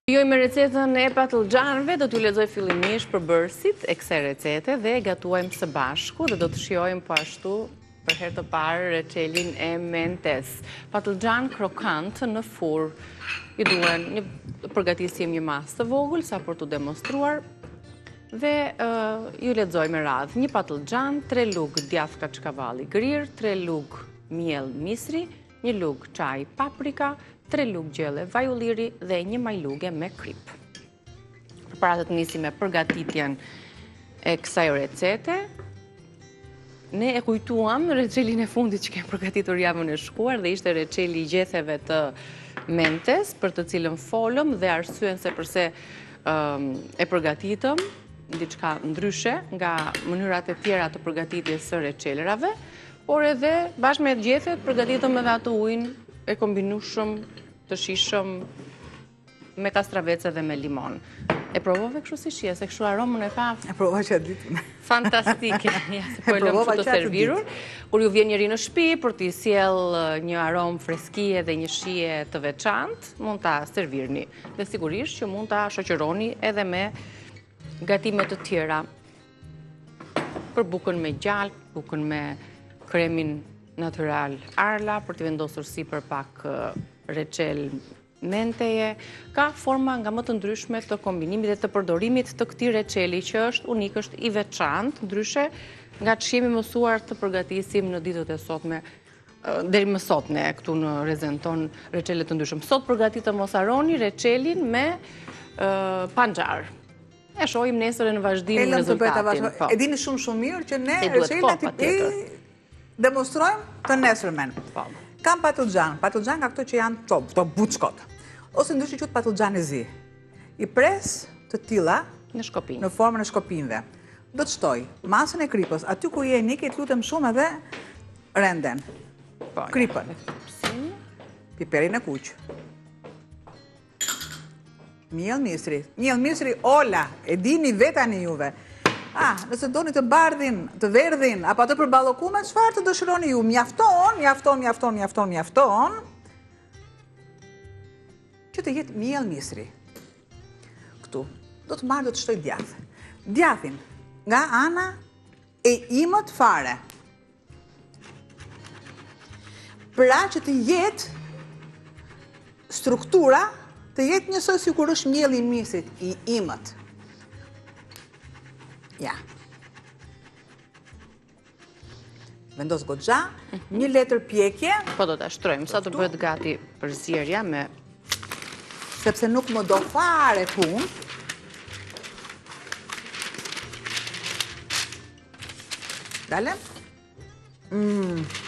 Me recetën e patlıgjanëve, do t'ju lexoj fillimisht përbërësit e kësaj recete dhe gatuajmë së bashku dhe do të shijojmë po ashtu për herë të parë reçelin e mentes. Patlıgjan krokant në furrë. Ju duhen një përgatisim një masë të vogël sa për t'u demonstruar dhe ju lexoj me radhë. Një patlıgjan, 3 lugë djath kaçkavalli grirë, 3 lugë miell misri, 1 lugë çaj paprika, 3 lugë gjelle vaj ulliri dhe 1 majluge me krip. Përpara të nisim me përgatitjen e kësaj recete, ne e kujtuam në reçelin e fundit që kemë përgatitur javën e shkuar dhe ishte reçeli i gjetheve të mentes, për të cilën folëm dhe arsyen se përse e përgatitëm diçka ndryshe nga mënyrat e tjera të përgatitjes së reçelerave, por edhe bashkë me gjethet përgatitëm edhe atë ujin e kombinueshëm të shishëm me kastravece dhe me limon. E provove kështu si shije, se kështu aromën e pa? E provova që ditën. Fantastike, ja, se po e lëmë kështu të servirur. Kur ju vjen njëri në shtëpi për t'i sjell një aromë freskie dhe një shije të veçantë, mund ta servirni. Dhe sigurisht që mund ta shoqëroni edhe me gatime të tjera. Për bukën me gjalp, bukën me kremin natyral Arla, për t'i vendosur sipër pak reçel menteje, ka forma nga më të ndryshme të kombinimit dhe të përdorimit të këtij reçeli që është unik, është i veçantë, ndryshe nga që jemi mësuar të përgatisim në ditët e sotme, deri më sot ne këtu në Rezen ton reçele të ndryshëm. Sot përgatitëm mos harroni reçelin me panxar. E shohim nesër në vazhdim rezultatin. E dini shumë mirë që ne reçelet i demonstrojmë të nesërmen. Kam patlıgjan nga këto që janë këto buçkot, ose ndryshe quhet patlıgjan e zi. I pres të tilla në formën e shkopinjve. Do të shtoj masën e kripës, aty ku je nikit, lutem shumë edhe renden. Kripën. Piperin e kuq. Miell misri, ola, e dini vetani juve. Nëse doni të bardhin, të verdhin, apo atë për ballokume, çfarë të dëshironi ju? Mjafton që të jetë miell misri. Këtu, do të marrë, do të shtoj djath. Djathin, nga ana e imët fare. Pra që të jetë struktura, të jetë njësoj si kur është mielli i misrit i imët. Ja. Vendos goxha, 1 letër pjekje. Po do ta shtrojmë, sa të bëhet gati përzierja me... Sepse nuk më do fare punë. Dale.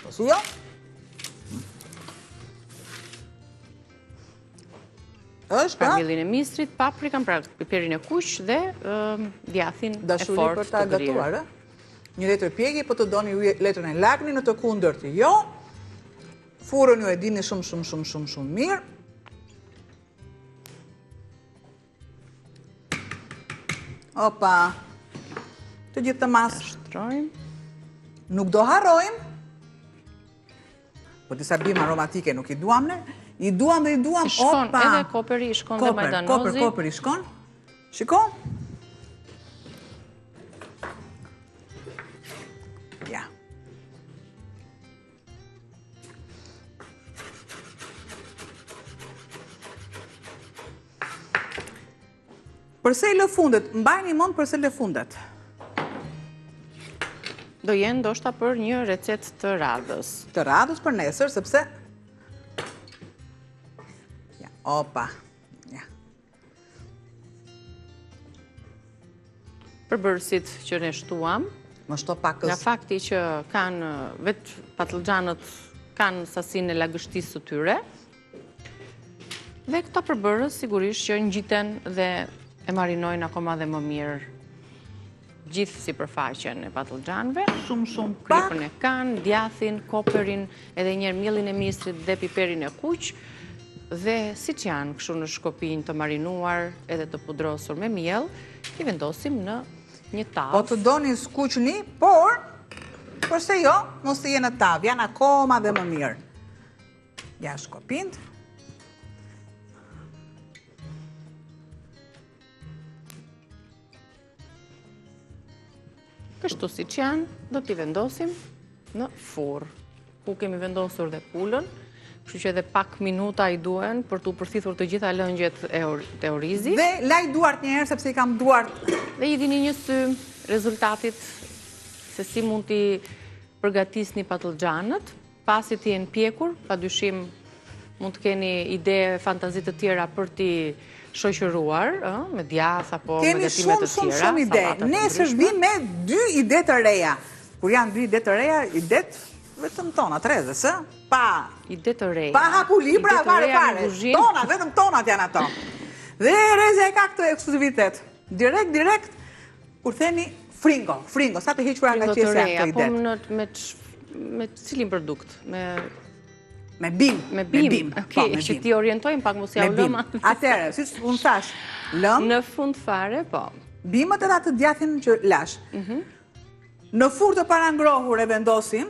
Posu jo? Pra miellin e misrit, paprikën, pra piperin e kuq dhe djathin e fortë të grirë. Dashuri për ta gatuar, 1 letër pjekje, po të doni letrën e lagni, në të kundërt jo. Furrën ju e dini shumë mirë. Opa. Të gjithë të masë. Shtrojmë. Nuk do harrojmë. Po disa bimë aromatike nuk i duam ne. I duam. Shkon, edhe koperi, shkon dhe majdanozi. Koperi shkon. Shiko. Ja. Përse i lë fundet? Mbajni mend përse lë fundet. Do jenë ndoshta për një recet të radhës. Të radhës për nesër, sepse opa, ja. Përbërësit që ne shtuam, nga fakti që kanë, vetë patlıgjanët kanë sasinë e lagështisë të tyre, dhe këta përbërës sigurisht që ngjiten dhe e marinojnë akoma dhe më mirë gjithë sipërfaqen e patlıgjanëve, shumë kripën e kanë, djathin, koperin, edhe njëherë miellin e misrit dhe piperin e kuq. Dhe si që janë kështu në shkopinj të marinuar edhe të pudrosur me miell, i vendosim në një tavë. Po të doni skuqni, por përse jo, mos të jenë në tavë, janë akoma dhe më mirë. Ja shkopinjt. Kështu si që janë, do t'i vendosim në furr. Ku kemi vendosur dhe pulën, kështu që edhe pak minuta i duen për t'u përthithur të gjitha lëngjet e orizi. Dhe laj duart njëherë, sepse i kam duart. Dhe i dini një sy rezultatit se si mund t'i përgatisni patlıgjanët, pasi t'i jenë pjekur, pa dyshim mund të keni ide, fantazit të tjera për t'i shoqëruar, me djath apo me gatimet të tjera. Kemi shumë ide. Nesër vim me 2 ide të reja. Kur janë 2 ide të reja, idet vetëm tona, Trezës, pa ide të reja. Pa haku libra, fare. Tona, vetëm tonat janë ato. Dhe Reza e ka këtë ekskluzivitet. Direkt, kur themi fringo, sa të hequra nga qesja këtë idet. Po me cilin produkt? Me bim. Me bim. Që ti orientojmë pak mos ja u lëma. Atere, si që unë thash, lëm. Në fund fare, po. Bimët edhe atë djathin që lash. Në furrë të parangrohur e vendosim,